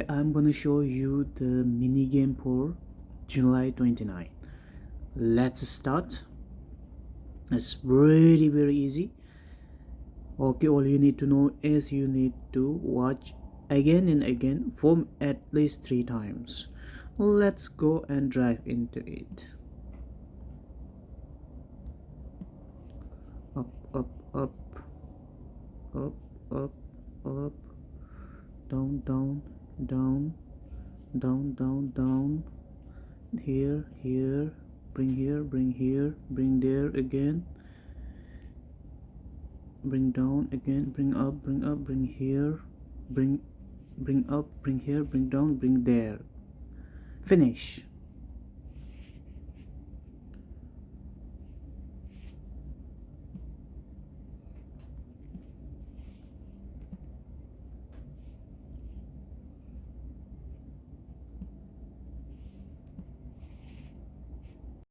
I'm gonna show you the mini game for July 29. Let's start. It's very easy. Okay, all you need to know is you need to watch again and again for at least 3 times. Let's go and dive into it. Up, up, up, up, up, up, down, down, down, down, down, down, here, bring here, bring there again, bring down again, bring up, bring here, bring up, bring here, bring down, bring there. Finish.